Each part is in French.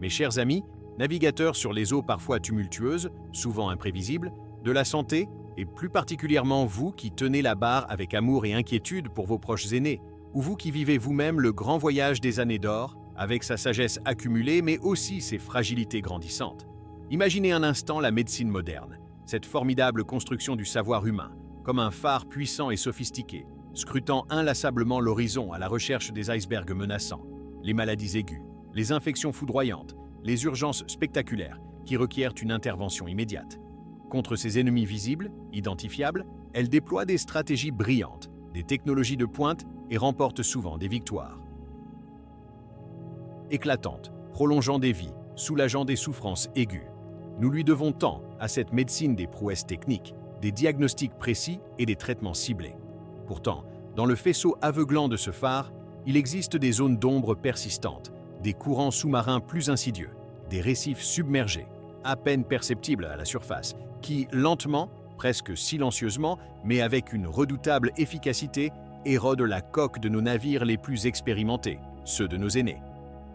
Mes chers amis, navigateurs sur les eaux parfois tumultueuses, souvent imprévisibles, de la santé, et plus particulièrement vous qui tenez la barre avec amour et inquiétude pour vos proches aînés, ou vous qui vivez vous-même le grand voyage des années d'or, avec sa sagesse accumulée mais aussi ses fragilités grandissantes. Imaginez un instant la médecine moderne, cette formidable construction du savoir humain, comme un phare puissant et sophistiqué, scrutant inlassablement l'horizon à la recherche des icebergs menaçants, les maladies aiguës, les infections foudroyantes, les urgences spectaculaires qui requièrent une intervention immédiate. Contre ces ennemis visibles, identifiables, elle déploie des stratégies brillantes, des technologies de pointe et remporte souvent des victoires. Éclatante, prolongeant des vies, soulageant des souffrances aiguës. Nous lui devons tant à cette médecine des prouesses techniques, des diagnostics précis et des traitements ciblés. Pourtant, dans le faisceau aveuglant de ce phare, il existe des zones d'ombre persistantes, des courants sous-marins plus insidieux, des récifs submergés, à peine perceptibles à la surface, qui, lentement, presque silencieusement, mais avec une redoutable efficacité, érodent la coque de nos navires les plus expérimentés, ceux de nos aînés.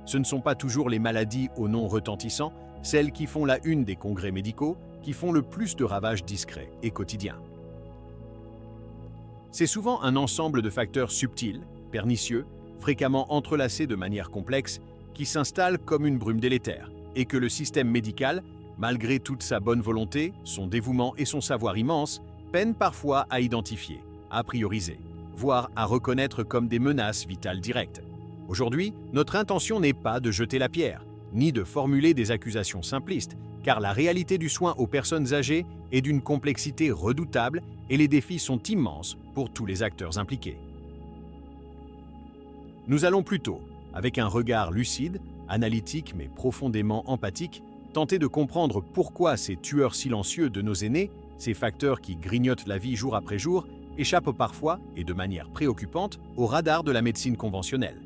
Ce ne sont pas toujours les maladies au nom retentissant, celles qui font la une des congrès médicaux, qui font le plus de ravages discrets et quotidiens. C'est souvent un ensemble de facteurs subtils, pernicieux, fréquemment entrelacés de manière complexe, qui s'installent comme une brume délétère, et que le système médical, malgré toute sa bonne volonté, son dévouement et son savoir immense, peine parfois à identifier, à prioriser, voire à reconnaître comme des menaces vitales directes. Aujourd'hui, notre intention n'est pas de jeter la pierre, ni de formuler des accusations simplistes, car la réalité du soin aux personnes âgées est d'une complexité redoutable et les défis sont immenses pour tous les acteurs impliqués. Nous allons plutôt, avec un regard lucide, analytique mais profondément empathique, tenter de comprendre pourquoi ces tueurs silencieux de nos aînés, ces facteurs qui grignotent la vie jour après jour, échappent parfois, et de manière préoccupante, au radar de la médecine conventionnelle.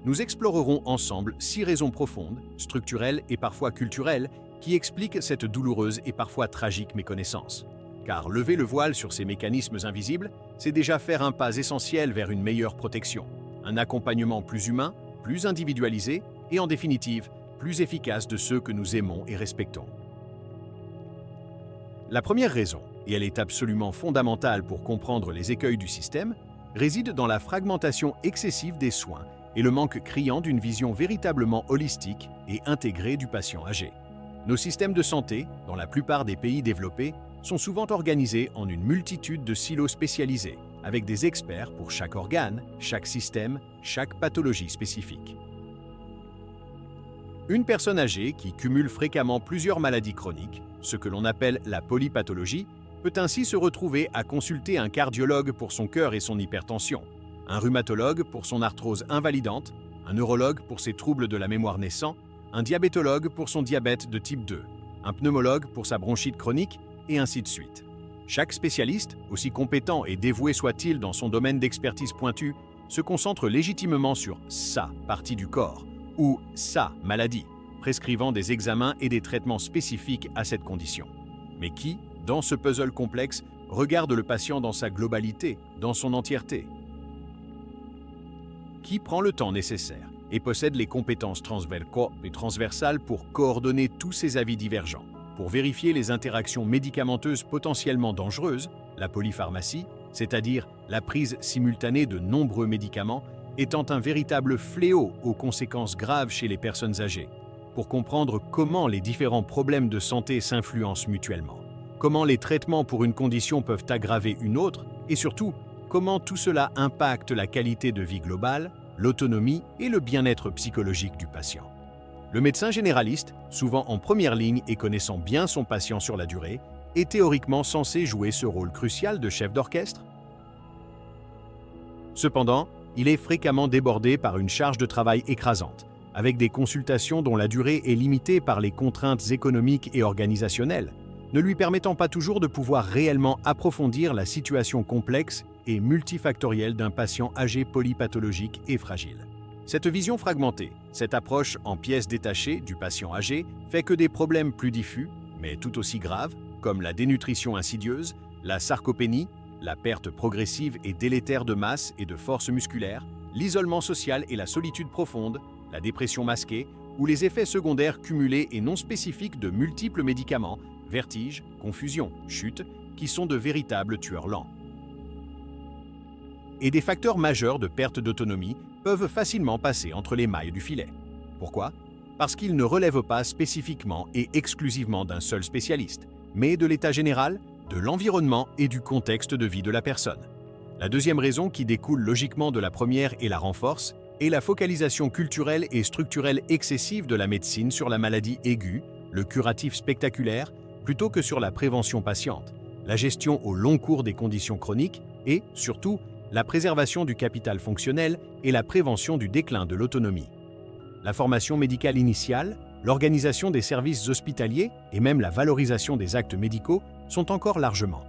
Nous explorerons ensemble 6 raisons profondes, structurelles et parfois culturelles, qui expliquent cette douloureuse et parfois tragique méconnaissance. Car lever le voile sur ces mécanismes invisibles, c'est déjà faire un pas essentiel vers une meilleure protection, un accompagnement plus humain, plus individualisé et en définitive, plus efficace de ceux que nous aimons et respectons. La première raison, et elle est absolument fondamentale pour comprendre les écueils du système, réside dans la fragmentation excessive des soins et le manque criant d'une vision véritablement holistique et intégrée du patient âgé. Nos systèmes de santé, dans la plupart des pays développés, sont souvent organisés en une multitude de silos spécialisés, avec des experts pour chaque organe, chaque système, chaque pathologie spécifique. Une personne âgée qui cumule fréquemment plusieurs maladies chroniques, ce que l'on appelle la polypathologie, peut ainsi se retrouver à consulter un cardiologue pour son cœur et son hypertension, un rhumatologue pour son arthrose invalidante, un neurologue pour ses troubles de la mémoire naissants, un diabétologue pour son diabète de type 2, un pneumologue pour sa bronchite chronique, et ainsi de suite. Chaque spécialiste, aussi compétent et dévoué soit-il dans son domaine d'expertise pointue, se concentre légitimement sur sa partie du corps, ou sa maladie, prescrivant des examens et des traitements spécifiques à cette condition. Mais qui, dans ce puzzle complexe, regarde le patient dans sa globalité, dans son entièreté? Qui prend le temps nécessaire et possède les compétences transversales pour coordonner tous ces avis divergents, pour vérifier les interactions médicamenteuses potentiellement dangereuses, la polypharmacie, c'est-à-dire la prise simultanée de nombreux médicaments, étant un véritable fléau aux conséquences graves chez les personnes âgées, pour comprendre comment les différents problèmes de santé s'influencent mutuellement, comment les traitements pour une condition peuvent aggraver une autre, et surtout, comment tout cela impacte la qualité de vie globale, l'autonomie et le bien-être psychologique du patient. Le médecin généraliste, souvent en première ligne et connaissant bien son patient sur la durée, est théoriquement censé jouer ce rôle crucial de chef d'orchestre. Cependant, il est fréquemment débordé par une charge de travail écrasante, avec des consultations dont la durée est limitée par les contraintes économiques et organisationnelles, ne lui permettant pas toujours de pouvoir réellement approfondir la situation complexe et multifactorielle d'un patient âgé polypathologique et fragile. Cette vision fragmentée, cette approche en pièces détachées du patient âgé fait que des problèmes plus diffus, mais tout aussi graves, comme la dénutrition insidieuse, la sarcopénie, la perte progressive et délétère de masse et de force musculaire, l'isolement social et la solitude profonde, la dépression masquée ou les effets secondaires cumulés et non spécifiques de multiples médicaments, vertiges, confusion, chute, qui sont de véritables tueurs lents. Et des facteurs majeurs de perte d'autonomie peuvent facilement passer entre les mailles du filet. Pourquoi? Parce qu'ils ne relèvent pas spécifiquement et exclusivement d'un seul spécialiste, mais de l'état général, de l'environnement et du contexte de vie de la personne. La deuxième raison qui découle logiquement de la première et la renforce est la focalisation culturelle et structurelle excessive de la médecine sur la maladie aiguë, le curatif spectaculaire, plutôt que sur la prévention patiente, la gestion au long cours des conditions chroniques et, surtout, la préservation du capital fonctionnel et la prévention du déclin de l'autonomie. La formation médicale initiale, l'organisation des services hospitaliers et même la valorisation des actes médicaux sont encore largement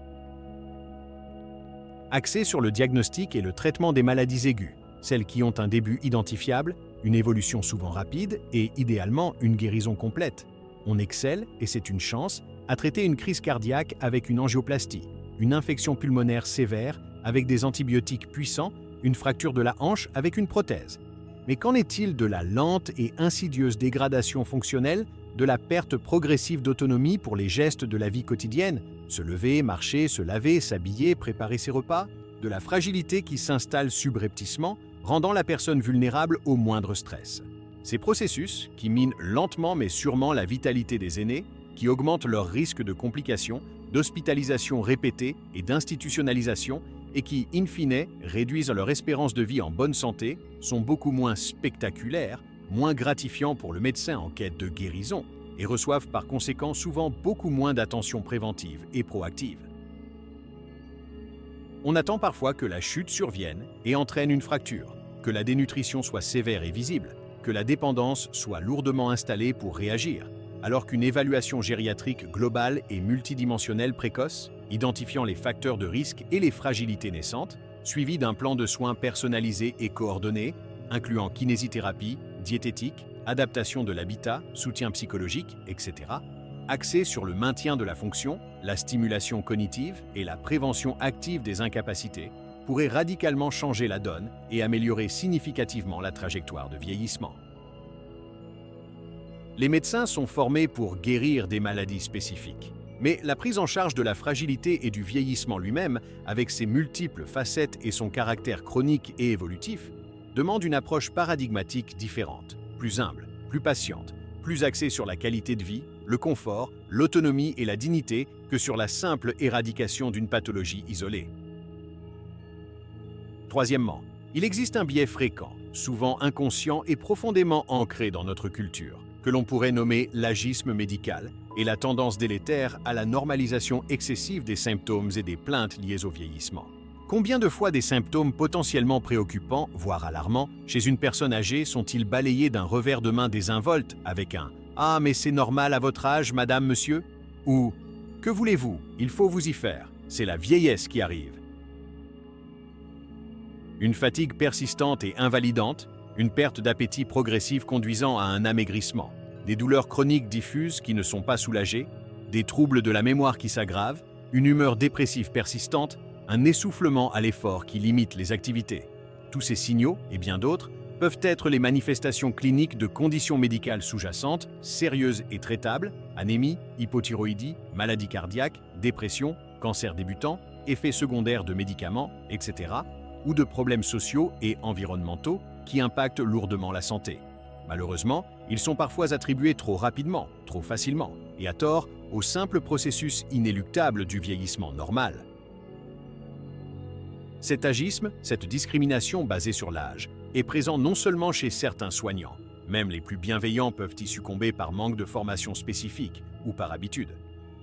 axés sur le diagnostic et le traitement des maladies aiguës, celles qui ont un début identifiable, une évolution souvent rapide et idéalement une guérison complète. On excelle, et c'est une chance, à traiter une crise cardiaque avec une angioplastie, une infection pulmonaire sévère avec des antibiotiques puissants, une fracture de la hanche avec une prothèse. Mais qu'en est-il de la lente et insidieuse dégradation fonctionnelle, de la perte progressive d'autonomie pour les gestes de la vie quotidienne, se lever, marcher, se laver, s'habiller, préparer ses repas, de la fragilité qui s'installe subrepticement, rendant la personne vulnérable au moindre stress. Ces processus, qui minent lentement mais sûrement la vitalité des aînés, qui augmentent leur risque de complications, d'hospitalisation répétée et d'institutionnalisation, et qui, in fine, réduisent leur espérance de vie en bonne santé, sont beaucoup moins spectaculaires, moins gratifiants pour le médecin en quête de guérison, et reçoivent par conséquent souvent beaucoup moins d'attention préventive et proactive. On attend parfois que la chute survienne et entraîne une fracture, que la dénutrition soit sévère et visible, que la dépendance soit lourdement installée pour réagir, alors qu'une évaluation gériatrique globale et multidimensionnelle précoce, identifiant les facteurs de risque et les fragilités naissantes, suivie d'un plan de soins personnalisé et coordonné, incluant kinésithérapie, diététique, adaptation de l'habitat, soutien psychologique, etc., axé sur le maintien de la fonction, la stimulation cognitive et la prévention active des incapacités, pourrait radicalement changer la donne et améliorer significativement la trajectoire de vieillissement. Les médecins sont formés pour guérir des maladies spécifiques, mais la prise en charge de la fragilité et du vieillissement lui-même, avec ses multiples facettes et son caractère chronique et évolutif, demande une approche paradigmatique différente, plus humble, plus patiente, plus axée sur la qualité de vie, le confort, l'autonomie et la dignité que sur la simple éradication d'une pathologie isolée. Troisièmement, il existe un biais fréquent, souvent inconscient et profondément ancré dans notre culture, que l'on pourrait nommer l'agisme médical et la tendance délétère à la normalisation excessive des symptômes et des plaintes liées au vieillissement. Combien de fois des symptômes potentiellement préoccupants, voire alarmants, chez une personne âgée sont-ils balayés d'un revers de main désinvolte avec un « Ah, mais c'est normal à votre âge, madame, monsieur » ou « Que voulez-vous, il faut vous y faire, c'est la vieillesse qui arrive ». Une fatigue persistante et invalidante, une perte d'appétit progressive conduisant à un amaigrissement, des douleurs chroniques diffuses qui ne sont pas soulagées, des troubles de la mémoire qui s'aggravent, une humeur dépressive persistante, un essoufflement à l'effort qui limite les activités. Tous ces signaux, et bien d'autres, peuvent être les manifestations cliniques de conditions médicales sous-jacentes, sérieuses et traitables, anémie, hypothyroïdie, maladie cardiaque, dépression, cancer débutant, effets secondaires de médicaments, etc., ou de problèmes sociaux et environnementaux qui impactent lourdement la santé. Malheureusement, ils sont parfois attribués trop rapidement, trop facilement, et à tort, au simple processus inéluctable du vieillissement normal. Cet agisme, cette discrimination basée sur l'âge, est présent non seulement chez certains soignants, même les plus bienveillants peuvent y succomber par manque de formation spécifique ou par habitude,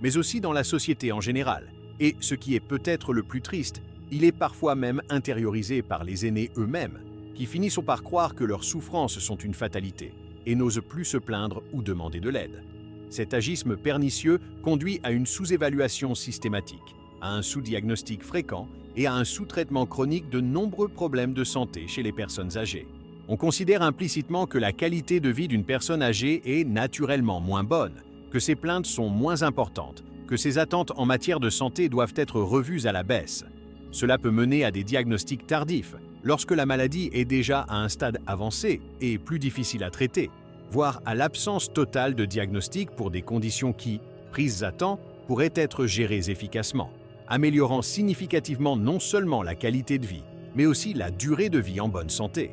mais aussi dans la société en général. Et ce qui est peut-être le plus triste, il est parfois même intériorisé par les aînés eux-mêmes, qui finissent par croire que leurs souffrances sont une fatalité et n'osent plus se plaindre ou demander de l'aide. Cet agisme pernicieux conduit à une sous-évaluation systématique, à un sous-diagnostic fréquent et à un sous-traitement chronique de nombreux problèmes de santé chez les personnes âgées. On considère implicitement que la qualité de vie d'une personne âgée est naturellement moins bonne, que ses plaintes sont moins importantes, que ses attentes en matière de santé doivent être revues à la baisse. Cela peut mener à des diagnostics tardifs, lorsque la maladie est déjà à un stade avancé et plus difficile à traiter, voire à l'absence totale de diagnostic pour des conditions qui, prises à temps, pourraient être gérées efficacement, améliorant significativement non seulement la qualité de vie, mais aussi la durée de vie en bonne santé.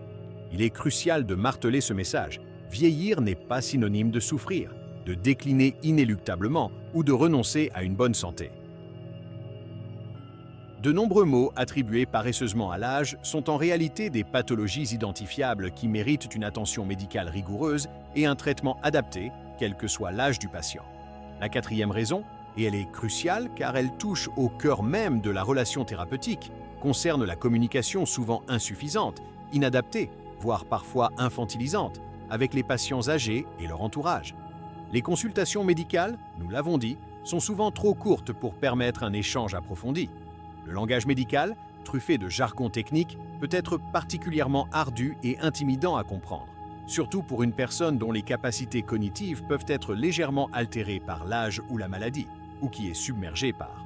Il est crucial de marteler ce message. Vieillir n'est pas synonyme de souffrir, de décliner inéluctablement ou de renoncer à une bonne santé. De nombreux maux attribués paresseusement à l'âge sont en réalité des pathologies identifiables qui méritent une attention médicale rigoureuse et un traitement adapté, quel que soit l'âge du patient. La quatrième raison, et elle est cruciale car elle touche au cœur même de la relation thérapeutique, concerne la communication souvent insuffisante, inadaptée, voire parfois infantilisante, avec les patients âgés et leur entourage. Les consultations médicales, nous l'avons dit, sont souvent trop courtes pour permettre un échange approfondi. Le langage médical, truffé de jargon technique, peut être particulièrement ardu et intimidant à comprendre, surtout pour une personne dont les capacités cognitives peuvent être légèrement altérées par l'âge ou la maladie, ou qui est submergée par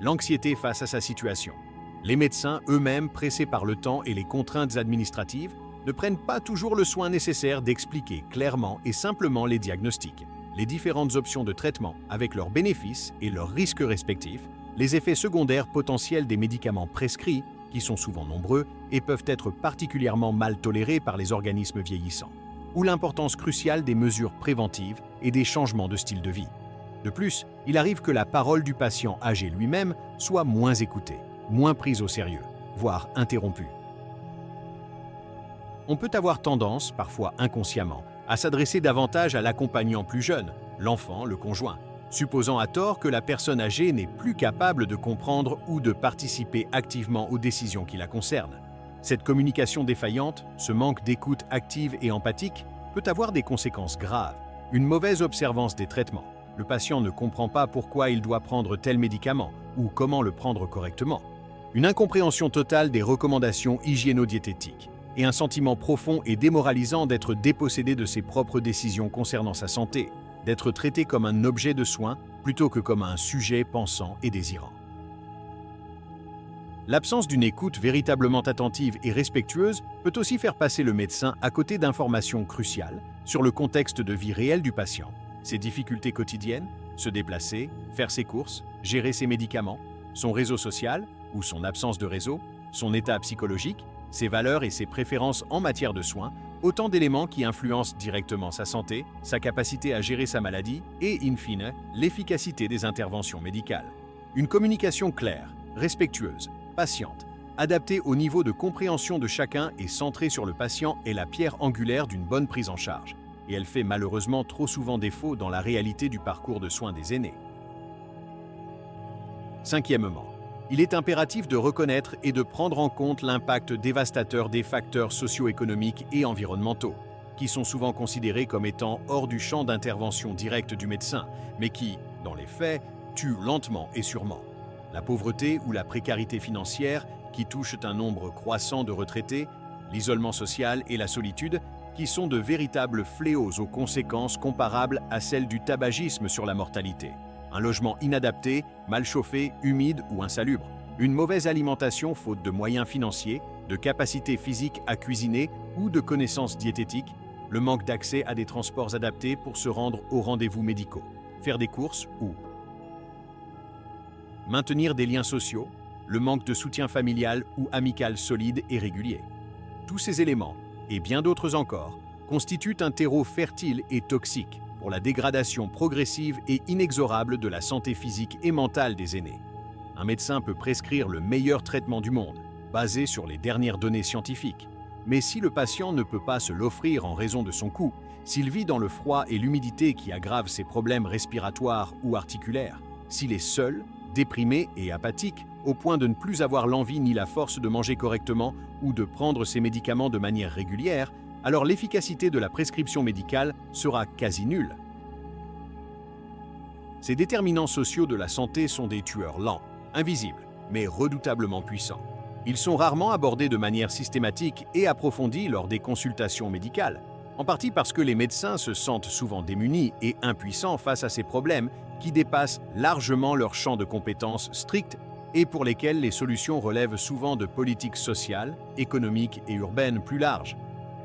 l'anxiété face à sa situation. Les médecins eux-mêmes, pressés par le temps et les contraintes administratives, ne prennent pas toujours le soin nécessaire d'expliquer clairement et simplement les diagnostics, les différentes options de traitement avec leurs bénéfices et leurs risques respectifs, les effets secondaires potentiels des médicaments prescrits, qui sont souvent nombreux et peuvent être particulièrement mal tolérés par les organismes vieillissants, ou l'importance cruciale des mesures préventives et des changements de style de vie. De plus, il arrive que la parole du patient âgé lui-même soit moins écoutée, moins prise au sérieux, voire interrompue. On peut avoir tendance, parfois inconsciemment, à s'adresser davantage à l'accompagnant plus jeune, l'enfant, le conjoint, supposant à tort que la personne âgée n'est plus capable de comprendre ou de participer activement aux décisions qui la concernent. Cette communication défaillante, ce manque d'écoute active et empathique, peut avoir des conséquences graves. Une mauvaise observance des traitements. Le patient ne comprend pas pourquoi il doit prendre tel médicament ou comment le prendre correctement. Une incompréhension totale des recommandations hygiéno-diététiques et un sentiment profond et démoralisant d'être dépossédé de ses propres décisions concernant sa santé, d'être traité comme un objet de soin plutôt que comme un sujet pensant et désirant. L'absence d'une écoute véritablement attentive et respectueuse peut aussi faire passer le médecin à côté d'informations cruciales sur le contexte de vie réel du patient, ses difficultés quotidiennes, se déplacer, faire ses courses, gérer ses médicaments, son réseau social ou son absence de réseau, son état psychologique, ses valeurs et ses préférences en matière de soins, autant d'éléments qui influencent directement sa santé, sa capacité à gérer sa maladie et, in fine, l'efficacité des interventions médicales. Une communication claire, respectueuse, patiente, adaptée au niveau de compréhension de chacun et centrée sur le patient est la pierre angulaire d'une bonne prise en charge, et elle fait malheureusement trop souvent défaut dans la réalité du parcours de soins des aînés. Cinquièmement, il est impératif de reconnaître et de prendre en compte l'impact dévastateur des facteurs socio-économiques et environnementaux, qui sont souvent considérés comme étant hors du champ d'intervention directe du médecin, mais qui, dans les faits, tuent lentement et sûrement. La pauvreté ou la précarité financière, qui touchent un nombre croissant de retraités, l'isolement social et la solitude, qui sont de véritables fléaux aux conséquences comparables à celles du tabagisme sur la mortalité. Un logement inadapté, mal chauffé, humide ou insalubre. Une mauvaise alimentation faute de moyens financiers, de capacité physique à cuisiner ou de connaissances diététiques. Le manque d'accès à des transports adaptés pour se rendre aux rendez-vous médicaux. Faire des courses ou maintenir des liens sociaux. Le manque de soutien familial ou amical solide et régulier. Tous ces éléments, et bien d'autres encore, constituent un terreau fertile et toxique pour la dégradation progressive et inexorable de la santé physique et mentale des aînés. Un médecin peut prescrire le meilleur traitement du monde, basé sur les dernières données scientifiques. Mais si le patient ne peut pas se l'offrir en raison de son coût, s'il vit dans le froid et l'humidité qui aggravent ses problèmes respiratoires ou articulaires, s'il est seul, déprimé et apathique, au point de ne plus avoir l'envie ni la force de manger correctement ou de prendre ses médicaments de manière régulière, alors l'efficacité de la prescription médicale sera quasi nulle. Ces déterminants sociaux de la santé sont des tueurs lents, invisibles, mais redoutablement puissants. Ils sont rarement abordés de manière systématique et approfondie lors des consultations médicales, en partie parce que les médecins se sentent souvent démunis et impuissants face à ces problèmes qui dépassent largement leur champ de compétences strict et pour lesquels les solutions relèvent souvent de politiques sociales, économiques et urbaines plus larges.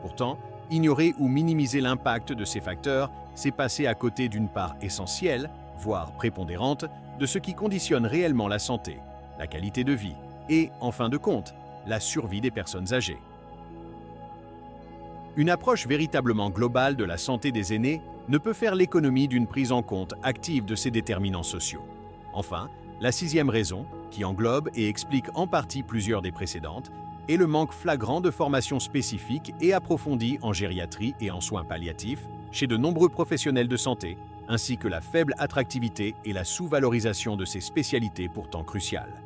Pourtant, ignorer ou minimiser l'impact de ces facteurs, c'est passer à côté d'une part essentielle, voire prépondérante, de ce qui conditionne réellement la santé, la qualité de vie et, en fin de compte, la survie des personnes âgées. Une approche véritablement globale de la santé des aînés ne peut faire l'économie d'une prise en compte active de ces déterminants sociaux. Enfin, la sixième raison, qui englobe et explique en partie plusieurs des précédentes, est le manque flagrant de formation spécifique et approfondie en gériatrie et en soins palliatifs chez de nombreux professionnels de santé, ainsi que la faible attractivité et la sous-valorisation de ces spécialités pourtant cruciales.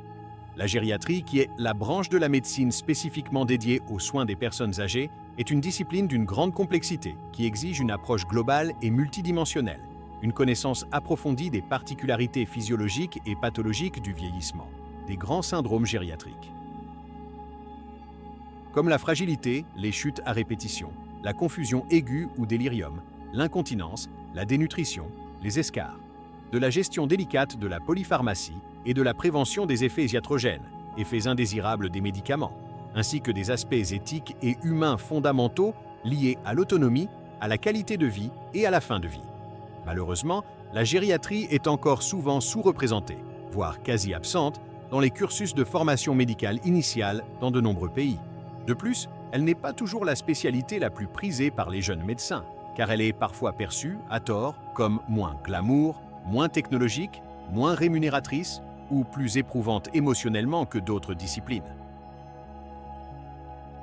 La gériatrie, qui est la branche de la médecine spécifiquement dédiée aux soins des personnes âgées, est une discipline d'une grande complexité qui exige une approche globale et multidimensionnelle, une connaissance approfondie des particularités physiologiques et pathologiques du vieillissement, des grands syndromes gériatriques, comme la fragilité, les chutes à répétition, la confusion aiguë ou délirium, l'incontinence, la dénutrition, les escarres, de la gestion délicate de la polypharmacie et de la prévention des effets iatrogènes, effets indésirables des médicaments, ainsi que des aspects éthiques et humains fondamentaux liés à l'autonomie, à la qualité de vie et à la fin de vie. Malheureusement, la gériatrie est encore souvent sous-représentée, voire quasi absente, dans les cursus de formation médicale initiale dans de nombreux pays. De plus, elle n'est pas toujours la spécialité la plus prisée par les jeunes médecins, car elle est parfois perçue, à tort, comme moins glamour, moins technologique, moins rémunératrice ou plus éprouvante émotionnellement que d'autres disciplines.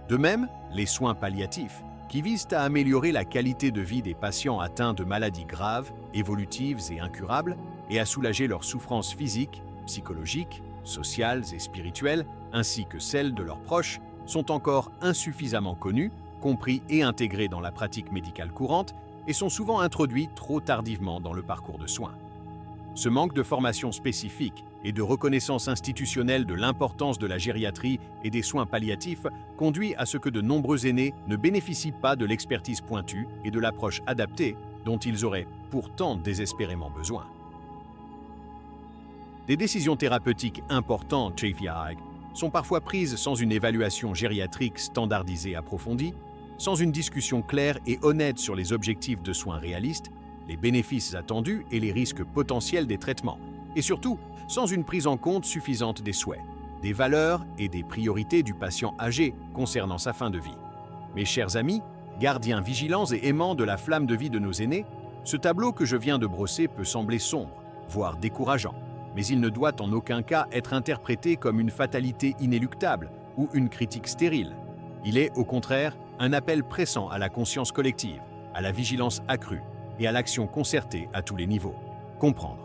De même, les soins palliatifs, qui visent à améliorer la qualité de vie des patients atteints de maladies graves, évolutives et incurables, et à soulager leurs souffrances physiques, psychologiques, sociales et spirituelles, ainsi que celles de leurs proches, sont encore insuffisamment connus, compris et intégrés dans la pratique médicale courante, et sont souvent introduits trop tardivement dans le parcours de soins. Ce manque de formation spécifique et de reconnaissance institutionnelle de l'importance de la gériatrie et des soins palliatifs conduit à ce que de nombreux aînés ne bénéficient pas de l'expertise pointue et de l'approche adaptée dont ils auraient pourtant désespérément besoin. Des décisions thérapeutiques importantes chez FIAG sont parfois prises sans une évaluation gériatrique standardisée approfondie, sans une discussion claire et honnête sur les objectifs de soins réalistes, les bénéfices attendus et les risques potentiels des traitements, et surtout sans une prise en compte suffisante des souhaits, des valeurs et des priorités du patient âgé concernant sa fin de vie. Mes chers amis, gardiens vigilants et aimants de la flamme de vie de nos aînés, ce tableau que je viens de brosser peut sembler sombre, voire décourageant, mais il ne doit en aucun cas être interprété comme une fatalité inéluctable ou une critique stérile. Il est, au contraire, un appel pressant à la conscience collective, à la vigilance accrue et à l'action concertée à tous les niveaux. Comprendre.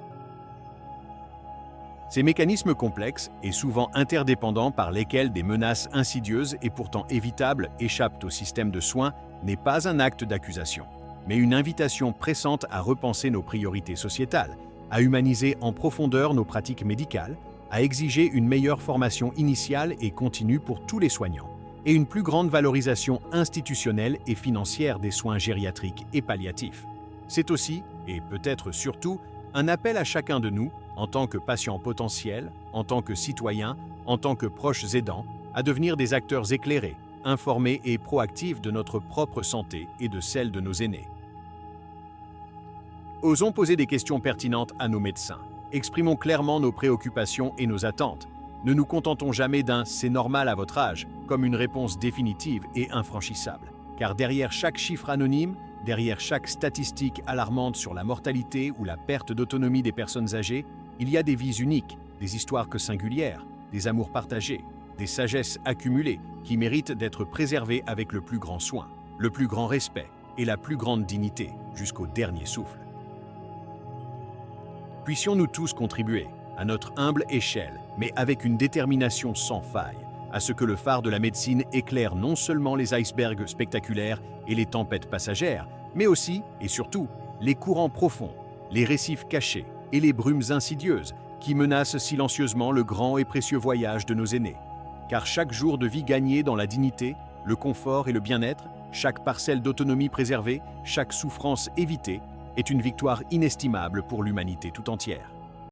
Ces mécanismes complexes et souvent interdépendants par lesquels des menaces insidieuses et pourtant évitables échappent au système de soins n'est pas un acte d'accusation, mais une invitation pressante à repenser nos priorités sociétales, à humaniser en profondeur nos pratiques médicales, à exiger une meilleure formation initiale et continue pour tous les soignants, et une plus grande valorisation institutionnelle et financière des soins gériatriques et palliatifs. C'est aussi, et peut-être surtout, un appel à chacun de nous, en tant que patients potentiels, en tant que citoyens, en tant que proches aidants, à devenir des acteurs éclairés, informés et proactifs de notre propre santé et de celle de nos aînés. Osons poser des questions pertinentes à nos médecins. Exprimons clairement nos préoccupations et nos attentes. Ne nous contentons jamais d'un « c'est normal à votre âge » comme une réponse définitive et infranchissable. Car derrière chaque chiffre anonyme, derrière chaque statistique alarmante sur la mortalité ou la perte d'autonomie des personnes âgées, il y a des vies uniques, des histoires que singulières, des amours partagés, des sagesses accumulées qui méritent d'être préservées avec le plus grand soin, le plus grand respect et la plus grande dignité jusqu'au dernier souffle. Puissions-nous tous contribuer, à notre humble échelle, mais avec une détermination sans faille, à ce que le phare de la médecine éclaire non seulement les icebergs spectaculaires et les tempêtes passagères, mais aussi, et surtout, les courants profonds, les récifs cachés et les brumes insidieuses qui menacent silencieusement le grand et précieux voyage de nos aînés. Car chaque jour de vie gagné dans la dignité, le confort et le bien-être, chaque parcelle d'autonomie préservée, chaque souffrance évitée, est une victoire inestimable pour l'humanité tout entière.